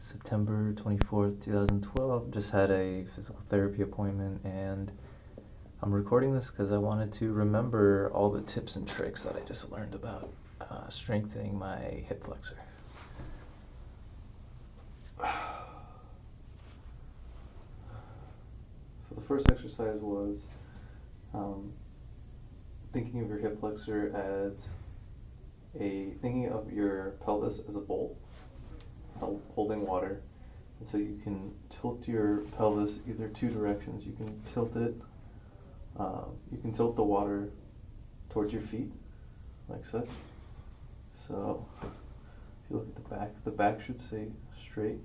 September 24th, 2012. Just had a physical therapy appointment, and I'm recording this because I wanted to remember all the tips and tricks that I just learned about strengthening my hip flexor. So the first exercise was thinking of your hip flexor as thinking of your pelvis as a bowl holding water. And so you can tilt your pelvis either two directions. You can tilt it, you can tilt the water towards your feet, like such. So if you look at the back should stay straight,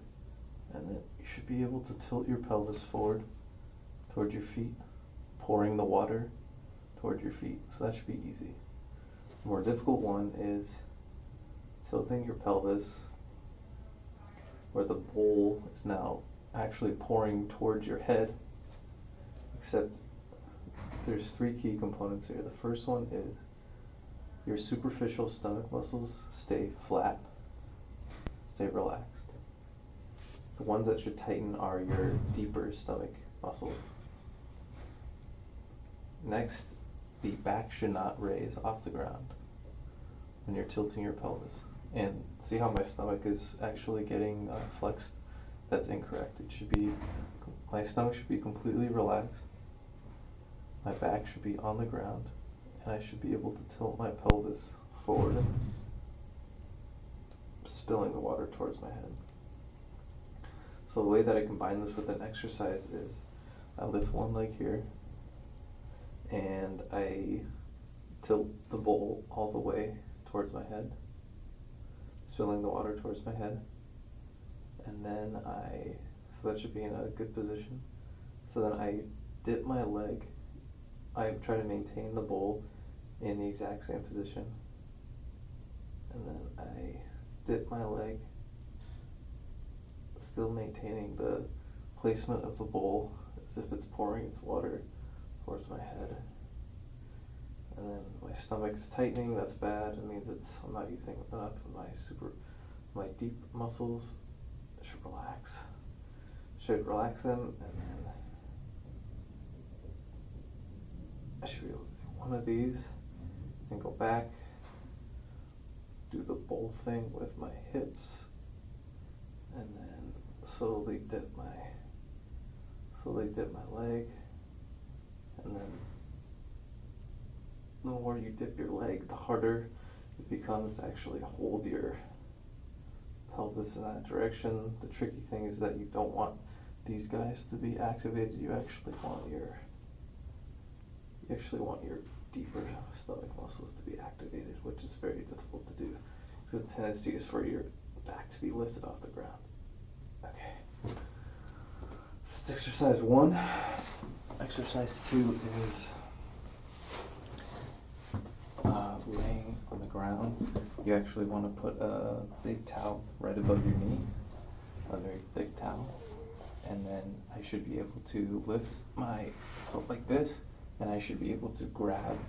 and then you should be able to tilt your pelvis forward towards your feet, pouring the water toward your feet. So that should be easy. The more difficult one is tilting your pelvis where the bowl is now actually pouring towards your head, except there's three key components here. The first one is your superficial stomach muscles stay flat, stay relaxed. The ones that should tighten are your deeper stomach muscles. Next, the back should not raise off the ground when you're tilting your pelvis. And see how my stomach is actually getting flexed? That's incorrect. My stomach should be completely relaxed. My back should be on the ground, and I should be able to tilt my pelvis forward, spilling the water towards my head. So the way that I combine this with an exercise is I lift one leg here, and I tilt the bowl all the way towards my head, spilling the water towards my head, and then so that should be in a good position. So then I dip my leg, I try to maintain the bowl in the exact same position, and then I dip my leg, still maintaining the placement of the bowl as if it's pouring its water towards my head. And then my stomach is tightening. That's bad. It means I'm not using enough of my deep muscles. I should relax. Them, and then I should be able to do one of these and go back, do the bowl thing with my hips, and then slowly dip my leg, and then the more you dip your leg, the harder it becomes to actually hold your pelvis in that direction. The tricky thing is that you don't want these guys to be activated. You actually want your deeper stomach muscles to be activated, which is very difficult to do because the tendency is for your back to be lifted off the ground. Okay. This is exercise 1. Exercise 2 is laying on the ground. You actually want to put a big towel right above your knee, a very thick towel, and then I should be able to lift my foot like this, and I should be able to grab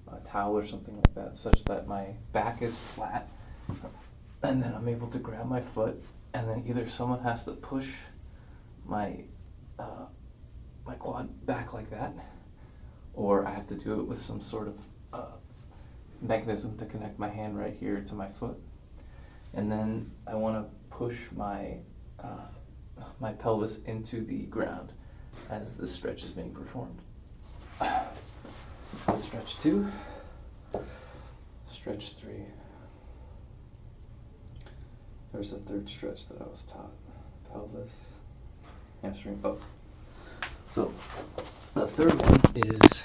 a towel or something like that such that my back is flat, and then I'm able to grab my foot, and then either someone has to push my quad back like that, or I have to do it with some sort of mechanism to connect my hand right here to my foot. And then I want to push my pelvis into the ground as this stretch is being performed. That's stretch 2. Stretch 3. There's a third stretch that I was taught. Pelvis, hamstring, So the third one is,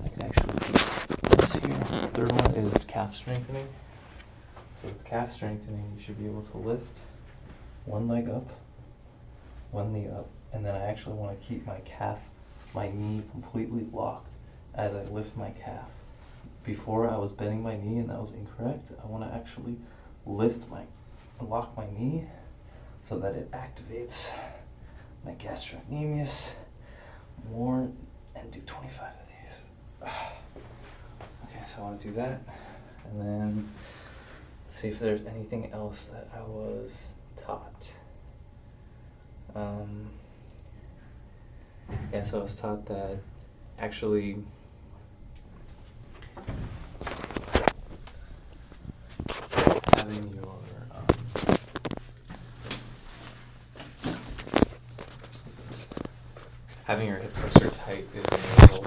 I can actually put this here. The third one is calf strengthening. So with calf strengthening, you should be able to lift one leg up, one knee up, and then I actually want to keep my knee completely locked as I lift my calf. Before I was bending my knee and that was incorrect. I want to actually lock my knee so that it activates my gastrocnemius more, and do 25 of these. Okay, so I want to do that, and then see if there's anything else that I was taught. Yeah, so I was taught that actually having your having your hip flexor tight is going to result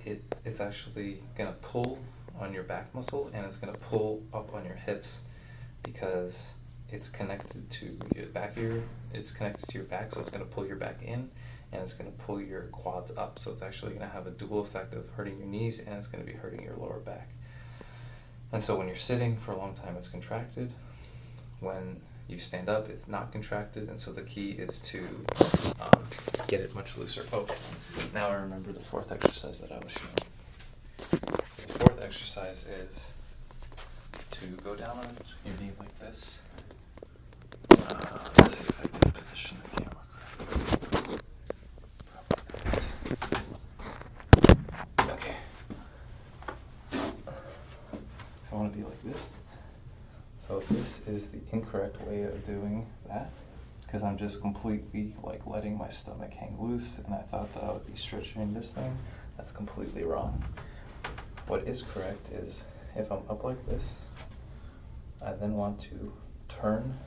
in it's actually going to pull on your back muscle, and it's going to pull up on your hips because it's connected to your back it's connected to your back, so it's going to pull your back in, and it's going to pull your quads up. So it's actually going to have a dual effect of hurting your knees, and it's going to be hurting your lower back. And so when you're sitting for a long time, it's contracted. When you stand up, it's not contracted, and so the key is to get it much looser. Oh, now I remember the fourth exercise that I was showing. The fourth exercise is to go down on your knee like this. Let's see if I can position the camera correctly. Okay. So I want to be like this. So this is the incorrect way of doing that, because I'm just completely like letting my stomach hang loose, and I thought that I would be stretching this thing. That's completely wrong. What is correct is if I'm up like this, I then want to turn.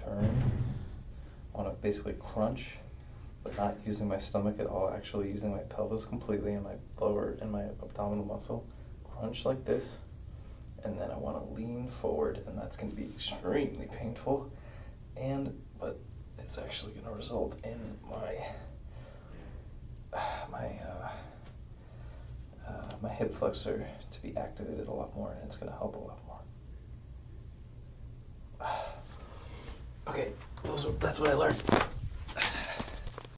I want to basically crunch, but not using my stomach at all, actually using my pelvis completely and my lower and my abdominal muscle. Crunch like this. And then I want to lean forward, and that's going to be extremely painful, but it's actually going to result in my hip flexor to be activated a lot more, and it's going to help a lot more. Okay, that's what I learned.